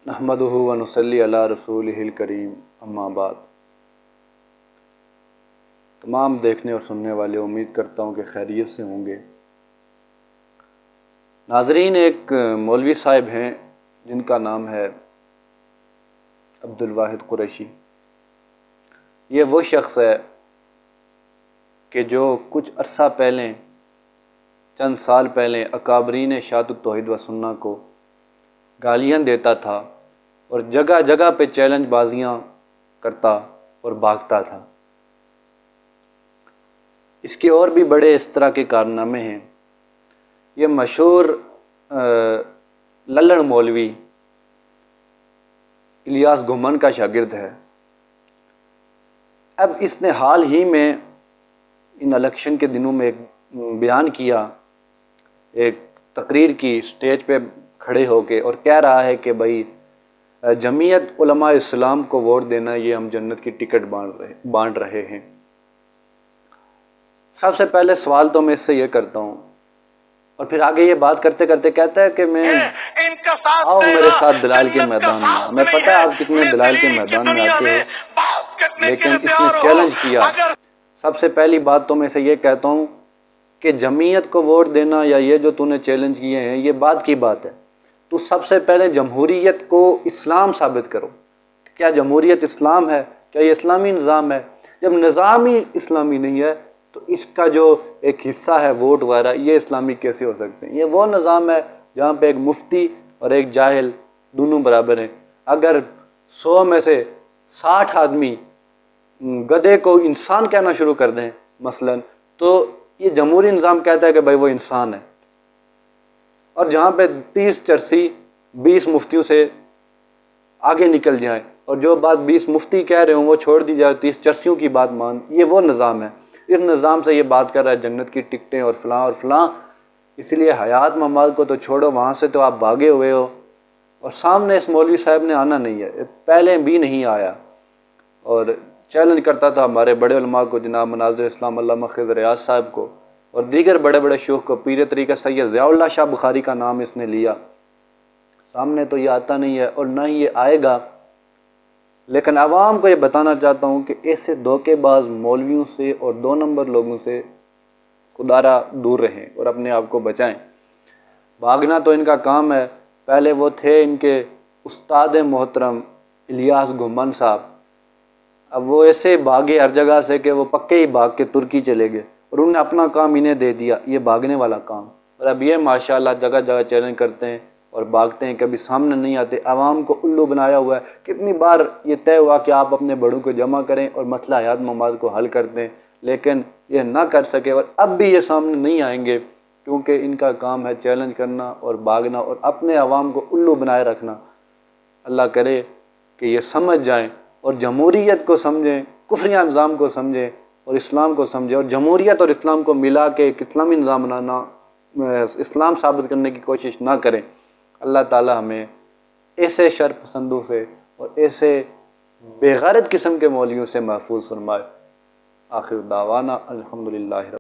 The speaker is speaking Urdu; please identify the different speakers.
Speaker 1: نحمدہ و نصلی علی رسولہ الکریم، اما بعد۔ تمام دیکھنے اور سننے والے امید کرتا ہوں کہ خیریت سے ہوں گے۔ ناظرین، ایک مولوی صاحب ہیں جن کا نام ہے عبدالواحد قریشی۔ یہ وہ شخص ہے کہ جو کچھ عرصہ پہلے، چند سال پہلے اکابرین اشاعت التوحید و سنہ کو گالیاں دیتا تھا اور جگہ جگہ پہ چیلنج بازیاں کرتا اور بھاگتا تھا۔ اس کے اور بھی بڑے اس طرح کے کارنامے ہیں۔ یہ مشہور للڑ مولوی الیاس گھمن کا شاگرد ہے۔ اب اس نے حال ہی میں ان الیکشن کے دنوں میں ایک بیان کیا، ایک تقریر کی اسٹیج پہ کھڑے ہو کے، اور کہہ رہا ہے کہ بھائی جمعیت علماء اسلام کو ووٹ دینا، یہ ہم جنت کی ٹکٹ بانٹ رہے ہیں۔ سب سے پہلے سوال تو میں اس سے یہ کرتا ہوں، اور پھر آگے یہ بات کرتے کرتے کہتا ہے کہ آؤ میرے ساتھ دلائل کے میدان میں۔ ہمیں پتہ ہے آپ کتنے دلائل کے میدان میں آتے ہو، لیکن اس نے چیلنج کیا۔ سب سے پہلی بات تو میں اسے یہ کہتا ہوں کہ جمعیت کو ووٹ دینا یا یہ جو تو نے چیلنج کیے ہیں، یہ بات کی بات ہے۔ تو سب سے پہلے جمہوریت کو اسلام ثابت کرو۔ کیا جمہوریت اسلام ہے؟ کیا یہ اسلامی نظام ہے؟ جب نظام ہی اسلامی نہیں ہے تو اس کا جو ایک حصہ ہے ووٹ وغیرہ، یہ اسلامی کیسے ہو سکتے ہیں؟ یہ وہ نظام ہے جہاں پہ ایک مفتی اور ایک جاہل دونوں برابر ہیں۔ اگر 100 میں سے 60 آدمی گدھے کو انسان کہنا شروع کر دیں مثلا، تو یہ جمہوری نظام کہتا ہے کہ بھائی وہ انسان ہے۔ اور جہاں پہ 30 چرسی 20 مفتیوں سے آگے نکل جائیں اور جو بات 20 مفتی کہہ رہے ہوں وہ چھوڑ دی جائے، 30 چرسیوں کی بات مان، یہ وہ نظام ہے۔ اس نظام سے یہ بات کر رہا ہے جنت کی ٹکٹیں اور فلاں اور فلاں۔ اس لیے حیات ممات کو تو چھوڑو، وہاں سے تو آپ بھاگے ہوئے ہو، اور سامنے اس مولوی صاحب نے آنا نہیں ہے، پہلے بھی نہیں آیا، اور چیلنج کرتا تھا ہمارے بڑے علماء کو، جناب مناظر اسلام علامہ خضر ریاض صاحب کو اور دیگر بڑے بڑے شیوخ کو۔ پیر طریقت سید ضیاء اللہ شاہ بخاری کا نام اس نے لیا۔ سامنے تو یہ آتا نہیں ہے اور نہ ہی یہ آئے گا، لیکن عوام کو یہ بتانا چاہتا ہوں کہ ایسے دھوکے باز مولویوں سے اور 2 نمبر لوگوں سے خدا را دور رہیں اور اپنے آپ کو بچائیں۔ بھاگنا تو ان کا کام ہے۔ پہلے وہ تھے ان کے استاد محترم الیاس گھمن صاحب، اب وہ ایسے بھاگے ہر جگہ سے کہ وہ پکے ہی بھاگ کے ترکی چلے گئے، اور انہوں نے اپنا کام انہیں دے دیا، یہ بھاگنے والا کام۔ اور اب یہ ماشاءاللہ جگہ جگہ چیلنج کرتے ہیں اور بھاگتے ہیں، کبھی سامنے نہیں آتے، عوام کو الو بنایا ہوا ہے۔ کتنی بار یہ طے ہوا کہ آپ اپنے بڑوں کو جمع کریں اور مسئلہ حیات ممات کو حل کر دیں، لیکن یہ نہ کر سکے، اور اب بھی یہ سامنے نہیں آئیں گے، کیونکہ ان کا کام ہے چیلنج کرنا اور بھاگنا اور اپنے عوام کو الو بنائے رکھنا۔ اللہ کرے کہ یہ سمجھ جائیں اور جمہوریت کو سمجھیں، کفریہ نظام کو سمجھیں اور اسلام کو سمجھیں، اور جمہوریت اور اسلام کو ملا کے ایک اسلامی نظام بنانا، اسلام ثابت کرنے کی کوشش نہ کریں۔ اللہ تعالی ہمیں ایسے شر پسندوں سے اور ایسے بے غرض قسم کے مولویوں سے محفوظ فرمائے۔ آخر دعوانا الحمدللہ۔